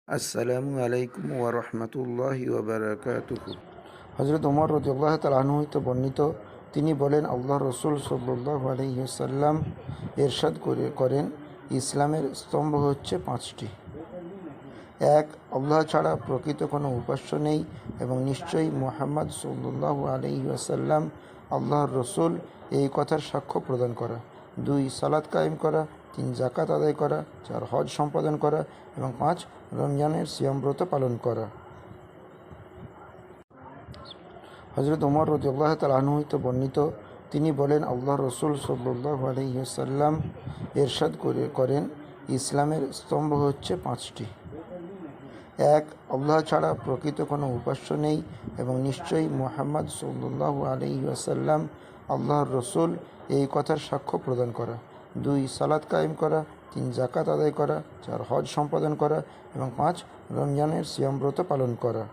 আসসালামু আলাইকুম ওয়া রাহমাতুল্লাহি ওয়া বারাকাতুহু। হযরত ওমর রাদিয়াল্লাহু তাআলা আনহু হতে বর্ণিত, তিনি বলেন, আল্লাহ রসুল সাল্লাল্লাহু আলাইহি ওয়াসাল্লাম ইরশাদ করেন, ইসলামের স্তম্ভ হচ্ছে পাঁচটি। এক, আল্লাহ ছাড়া প্রকৃত কোনো উপাস্য নেই এবং নিশ্চয়ই মুহাম্মদ সাল্লাল্লাহু আলাইহি ওয়াসাল্লাম আল্লাহর রসুল, এই কথার সাক্ষ্য প্রদান করা। দুই, সালাত কায়েম করা। তিন, জাকাত আদায় করা। চার, হজ সম্পাদন করা। এবং পাঁচ, রমজানের সিয়ামব্রত পালন করা। হযরত ওমর রাদিয়াল্লাহু তাআলা আনহু হতে বর্ণিত, তিনি বলেন, আল্লাহ রসুল সাল্লাল্লাহু আলাইহি ওয়াসাল্লাম ইরশাদ করেন, ইসলামের স্তম্ভ হচ্ছে পাঁচটি। এক, আল্লাহ ছাড়া প্রকৃত কোনো উপাস্য নেই এবং নিশ্চয়ই মুহাম্মদ সাল্লাল্লাহু আলাইহি ওয়াসাল্লাম আল্লাহর রসুল, এই কথার সাক্ষ্য প্রদান করা। দুই, সালাত কায়েম করা। তিন, জাকাত আদায় করা। চার, হজ সম্পাদন করা। এবং পাঁচ, রমজানের সিয়ামব্রত পালন করা।